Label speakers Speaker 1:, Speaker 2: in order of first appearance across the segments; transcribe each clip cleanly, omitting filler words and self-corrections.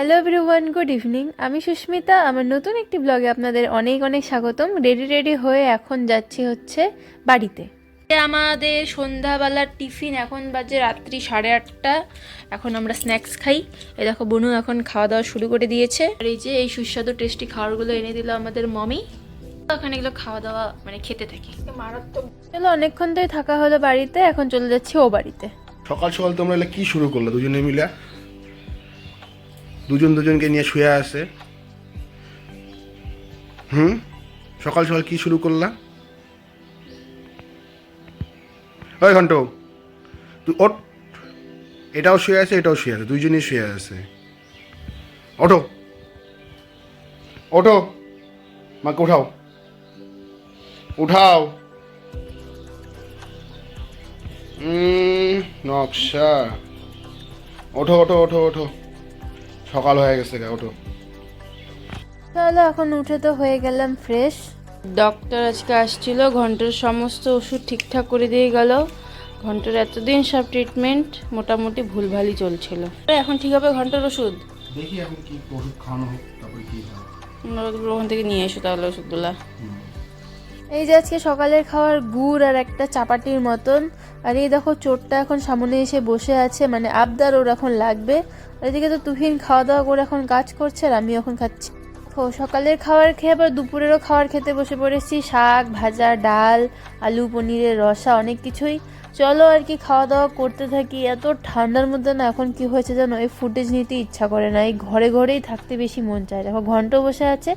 Speaker 1: Hello everyone, good evening. আমি সুস্মিতা। আমার নতুন একটি ব্লগে আপনাদের অনেক অনেক স্বাগতম। রেডি হয়ে এখন যাচ্ছি হচ্ছে বাড়িতে। আমাদের সন্ধ্যাবেলার টিফিন, এখন বাজে রাত্রি 8:30। এখন আমরা স্ন্যাক্স খাই। এই দেখো বনু এখন খাওয়া দাওয়া শুরু করে দিয়েছে। আর এই যে এই সুস্বাদু টেস্টি খাবারগুলো এনে দিল আমাদের মমি। ওখানে এগুলো খাওয়া দাওয়া মানে খেতে থাকি। মারাত্মক। চলো, অনেকক্ষণ ধরে থাকা হলো বাড়িতে, এখন চলে যাচ্ছি ও বাড়িতে।
Speaker 2: সকাল সকাল তোমরা এলে কি শুরু করলো দুজনে মিলে? দুজনকে নিয়ে শুয়ে আছে। সকাল সকাল কি শুরু করলা? ওই ঘন্ট, তুই ওঠ। এটাও শুয়ে আছে, এটাও শুয়ে আছে, দুইজনই শুয়ে আছে। ওঠো ওঠো, মাকে উঠাও উঠাও। নকশা, ওঠো ওঠো ওঠো ওঠো, সকাল হয়ে গেছে গা, ওঠো।
Speaker 1: চলো, এখন উঠে তো হয়ে গেলাম ফ্রেশ। ডক্টর আজকে আসছিল, ঘন্টার সমস্ত ওষুধ ঠিকঠাক করে দিয়ে গেল। ঘন্টার এতদিন সব ট্রিটমেন্ট মোটামুটি ভুলভালই চলছিল। এখন ঠিক হবে ঘন্টার ওষুধ?
Speaker 2: দেখি এখন কি ওষুধ খাওয়ানো হোক, তারপরে কি হয়।
Speaker 1: ওখান থেকে নিয়ে এসো তাহলে ওষুধগুলা। এই যে আজকে সকালের খাওয়ার গুড় আর একটা চাপাটির মতন। আর এই দেখো চোরটা এখন সামনে এসে বসে আছে, মানে আবদার ওর এখন লাগবে। আর এদিকে তো তুহিন খাওয়া দাওয়া করে এখন কাজ করছে আর আমি এখন খাচ্ছি। সকালের খাবার খেয়ে আবার দুপুরেরও খাবার খেতে বসে পড়েছি। শাক ভাজা, ডাল, আলু পনিরের রসা, অনেক কিছুই। চলো আর কি খাওয়া দাওয়া করতে থাকি। এত ঠান্ডার মধ্যে না এখন কি হয়েছে জানো, এই ফুটেজ নিতে ইচ্ছা করে না, এই ঘরেই থাকতে বেশি মন চায়। দেখো ঘন্ট বসে আছে।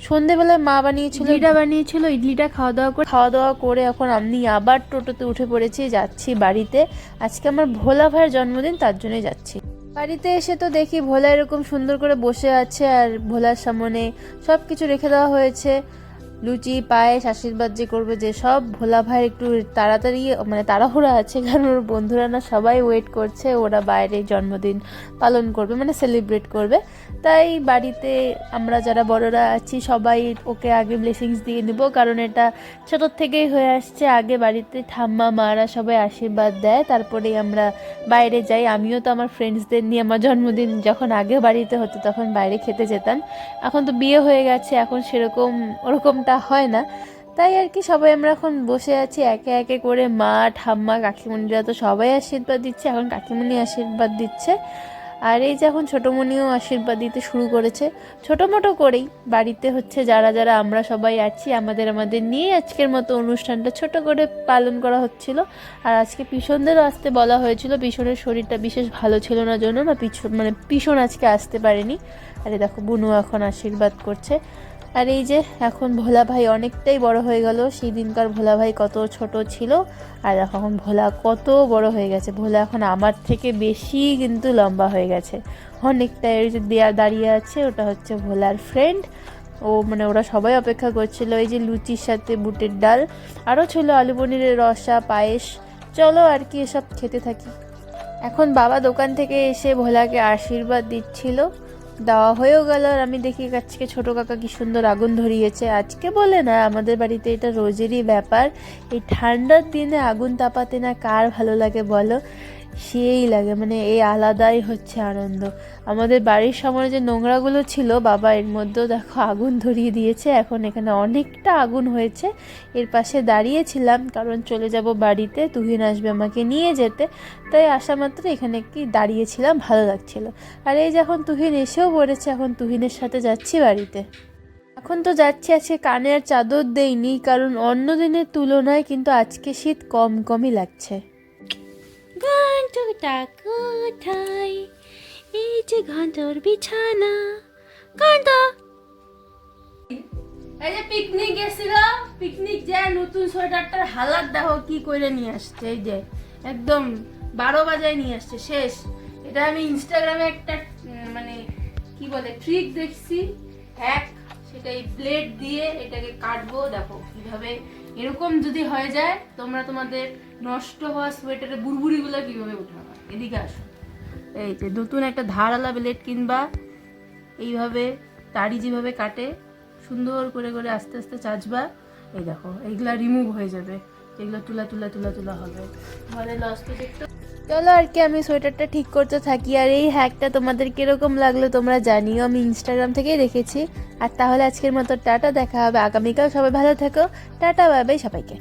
Speaker 1: সন্ধেবেলায় মা বানিয়েছিল ইডলিটা খাওয়া দাওয়া করে এখন আমি আবার টোটোতে উঠে পড়েছি, যাচ্ছি বাড়িতে। আজকে আমার ভোলা ভাইয়ের জন্মদিন, তার জন্যই যাচ্ছি। বাড়িতে এসে তো দেখি ভোলা এরকম সুন্দর করে বসে আছে, আর ভোলার সামনে সব কিছু রেখে দেওয়া হয়েছে। লুচি, পায়েস, আশীর্বাদ যে করবে, যে সব। ভোলা ভাই একটু তাড়াতাড়ি মানে তাড়াহুড়া আছে, কারণ ওর বন্ধুরা না সবাই ওয়েট করছে, ওরা বাইরে জন্মদিন পালন করবে, মানে সেলিব্রেট করবে। তাই বাড়িতে আমরা যারা বড়রা আছি সবাই ওকে আগে ব্লেসিংস দিয়ে নেব, কারণ এটা ছোটোর থেকেই হয়ে আসছে। আগে বাড়িতে ঠাম্মা মারা সবাই আশীর্বাদ দেয়, তারপরেই আমরা বাইরে যাই। আমিও তো আমার ফ্রেন্ডসদের নিয়ে আমার জন্মদিন যখন আগে বাড়িতে হতো তখন বাইরে খেতে যেতাম। এখন তো বিয়ে হয়ে গেছে, এখন সেরকম ওরকমটা হয় না। তাই আর কি সবাই আমরা এখন বসে আছি একে একে করে। মা, ঠাম্মা, কাকিমণিরা তো সবাই আশীর্বাদ দিচ্ছে, এখন কাকিমণি আশীর্বাদ দিচ্ছে। আর এই যে এখন ছোটোমণিও আশীর্বাদ দিতে শুরু করেছে, ছোটো মোটো করেই। বাড়িতে হচ্ছে যারা যারা আমরা সবাই আছি, আমাদের নিয়ে আজকের মতো অনুষ্ঠানটা ছোট করে পালন করা হচ্ছিল। আর আজকে পিছনদেরও আসতে বলা হয়েছিল, পিছনের শরীরটা বিশেষ ভালো ছিল না জন্য না পিছন আজকে আসতে পারেনি। আরে দেখো বুনু এখন আশীর্বাদ করছে। আর এই যে এখন ভোলা ভাই অনেকটাই বড় হয়ে গেল। সেই দিনকার ভোলা ভাই কত ছোট ছিল, আর এখন ভোলা কত বড় হয়ে গেছে। ভোলা এখন আমার থেকে বেশি কিন্তু লম্বা হয়ে গেছে অনেকটাই। ওই যে দাঁড়িয়ে আছে, ওটা হচ্ছে ভোলার ফ্রেন্ড। ও মানে ওরা সবাই অপেক্ষা করছিল। এই যে লুচির সাথে বুটের ডাল, আরও ছিল আলু পনিরের রসা, পায়েস। চলো আর কি এসব খেতে থাকি। এখন বাবা দোকান থেকে এসে ভোলাকে আশীর্বাদ দিচ্ছিল, দেওয়া হয়েও গেল। আর আমি দেখি আজকে ছোটো কাকা কি সুন্দর আগুন ধরিয়েছে। আজকে বলে না, আমাদের বাড়িতে এটা রোজেরই ব্যাপার। এই ঠান্ডার দিনে আগুন তাপাতে না কার ভালো লাগে বলো? সেই লাগে, মানে এই আলাদাই হচ্ছে আনন্দ। আমাদের বাড়ির সামনে যে নোংরাগুলো ছিল, বাবা এর মধ্যেও দেখো আগুন ধরিয়ে দিয়েছে। এখন এখানে অনেকটা আগুন হয়েছে। এর পাশে দাঁড়িয়েছিলাম, কারণ চলে যাব বাড়িতে, তুহিন আসবে আমাকে নিয়ে যেতে। তাই আসা মাত্র এখানে কি দাঁড়িয়েছিলাম, ভালো লাগছিল। আর এই যে এখন তুহিন এসেও পড়েছে, এখন তুহিনের সাথে যাচ্ছি বাড়িতে। এখন তো যাচ্ছি, আজকে কানে আর চাদর দেইনি, কারণ অন্য দিনের তুলনায় কিন্তু আজকে শীত কমই লাগছে। ঘন্টটা কোথায়? এই যে ঘন্টর বিছানা। ঘন্ট এই যে পিকনিক গেছিল, পিকনিক যে নতুন সোয়েটারটার হালাত দেখো কি করে নিয়ে আসছে। এই যে একদম 12 বাজায় নিয়ে আসছে শেষ। এটা আমি ইনস্টাগ্রামে একটা মানে কি বলে ট্রিক দেখছি, হ্যাক। সেটাই ব্লেড দিয়ে এটাকে কাটবো, দেখো কিভাবে এরকম যদি হয়ে যায়, তোমরা তোমাদের নষ্ট হওয়া সোয়েটারের বুড়বুড়িগুলো কিভাবে উঠাবা। এদিকে আসো, এই যে নতুন একটা ধারালা ব্লেড কিনবা, এইভাবে তাড়ি যেভাবে কাটে সুন্দর করে করে আস্তে আস্তে চাচবা। এই দেখো এইগুলা রিমুভ হয়ে যাবে, এগুলো তুলা হবে। ঘরে লস তো দেখতে চলো আর কি আমি সোয়েটারটা ঠিক করতে থাকি। আর এই হ্যাকটা তোমাদের কিরকম লাগলো তোমরা জানিও, আমি ইনস্টাগ্রাম থেকেই দেখেছি। আর তাহলে আজকের মতো টাটা, দেখা হবে আগামীকাল। সবাই ভালো থেকো, টাটা বাই বাই সবাইকে।